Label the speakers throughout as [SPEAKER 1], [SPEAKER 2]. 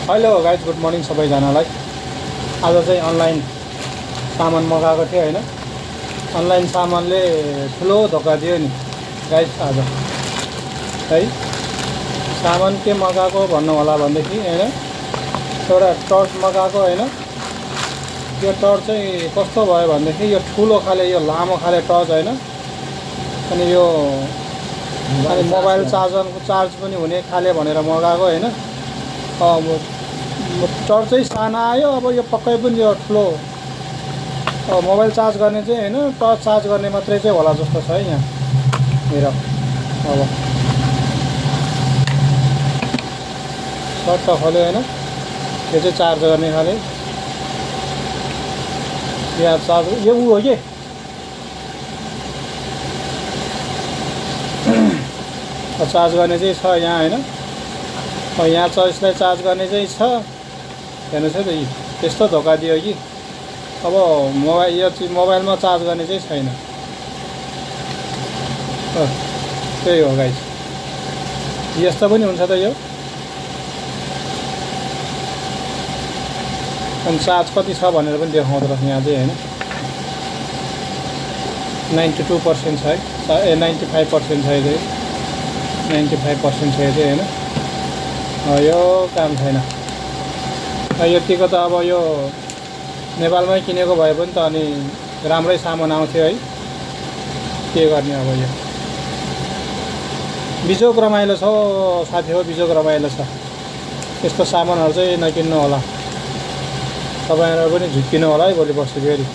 [SPEAKER 1] Hello guys, good morning सबैजनालाई। आज चाहिँ अनलाइन सामान मगाएको थिएँ हैन। अनलाइन सामानले ठुलो धोका दियो नि गाइज आज है। सामान के मगाएको भन्नु होला भनेदेखि हैन, एउटा टर्च मगाएको हैन। यो टर्च चाहिँ कस्तो भयो भनेदेखि यो ठुलो खाले, यो लामो खाले टर्च हैन। अनि यो मोबाइल चार्ज पनि हुने खाले भनेर मगाएको हैन। टर्च चाहिँ सानो आयो। अब यो पक्कै पनि यो ठुलो मोबाइल चार्ज गर्ने चाहिँ हैन, टर्च चार्ज गर्ने मात्रै चाहिँ होला जस्तो छ है यहाँ हेर। अब सर्ट खोल्यो हैन, यो चाहिँ चार्ज गर्ने खाले। यहाँ चार्ज यो हो कि चार्ज गर्ने चाहिँ छ यहाँ हैन। यहाँ छ, यसलाई चार्ज गर्ने चाहिँ छ। हेर्नुहोस् है त, त्यस्तो धोका दियो कि अब मोबाइल यो चाहिँ मोबाइलमा चार्ज गर्ने चाहिँ छैन। त्यही हो गाइस, यस्तो पनि हुन्छ त यो। अनि चार्ज कति छ भनेर पनि देखाउँदो रहेछ यहाँ चाहिँ हैन। 92% छ है, 95% छ यो, 95% छ यो चाहिँ हैन। यो काम छैन। यतिको त अब यो नेपालमै किनेको भए पनि त अनि राम्रै सामान आउँथ्यो है। के गर्ने अब यो बिजोग रमाइलो छ साथी हो, बिजोग रमाइलो छ। यस्तो सामानहरू चाहिँ नकिन्नु होला, तपाईँहरू पनि झुक्किनु होला है भोलि पर्सि फेरि।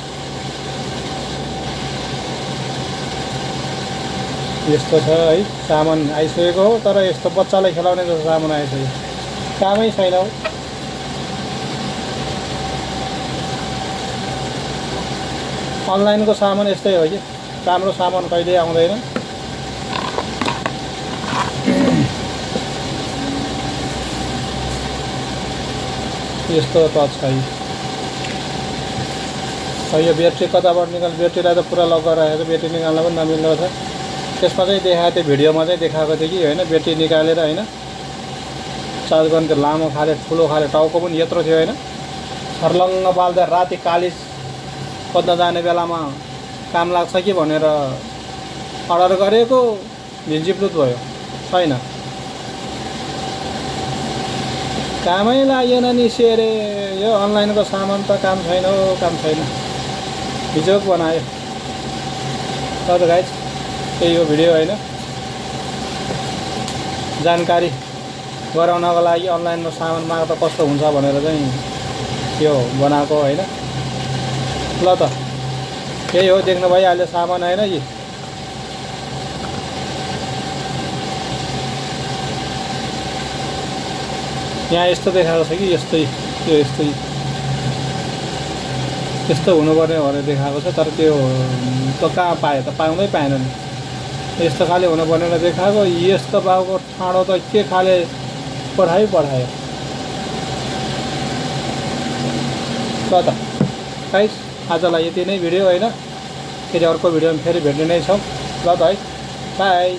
[SPEAKER 1] यस्तो छ है सामान आइसकेको हो, तर यस्तो बच्चालाई खेलाउने जस्तो सामान आइसक्यो, कामै छैन हौ। अनलाइनको सामान यस्तै हो कि, राम्रो सामान कहिले आउँदैन। यस्तो त छ। यो ब्याट्री कताबाट निकाल, ब्याट्रीलाई त पुरा लक गरेर ब्याट्री निकाल्न पनि नमिल्दो रहेछ। त्यसमा चाहिँ देखाएको थियो, भिडियोमा चाहिँ देखाएको थियो कि हैन, ब्याट्री निकालेर हैन चार्ज गर्ने। त्यो लामो खाले ठुलो खाले टाउको पनि यत्रो थियो हैन। छर्लङ्ग बाल्दा राति कालिज खोज्न जाने बेलामा काम लाग्छ कि भनेर अर्डर गरेको, भिन्जिप्लुत भयो, छैन। कामै लागेन नि सेरे। यो अनलाइनको सामान त काम छैन हो, काम छैन, बिजोग बनायो। तर गाइस त्यही हो भिडियो हैन, जानकारी गराउनको लागि अनलाइनमा सामान माग्दा कस्तो हुन्छ भनेर चाहिँ यो बनाएको हैन। ल त यही हो, देख्नु भइहाल्यो सामान हैन। यी यहाँ यस्तो देखाएको छ कि यस्तै, त्यो यस्तै यस्तो हुनुपर्ने भनेर देखाएको छ। तर त्यो त कहाँ पायो त, पाउँदै पाएन नि। यस्तो खाले हुनुपर्ने देखाएको, यस्तो बाउको ठाडो त के खाले पठायो। ल त गाइस, आजलाई यति नै भिडियो हैन। फेरि अर्को भिडियोमा फेरि भेट्ने नै छौँ। ल त है, बाई।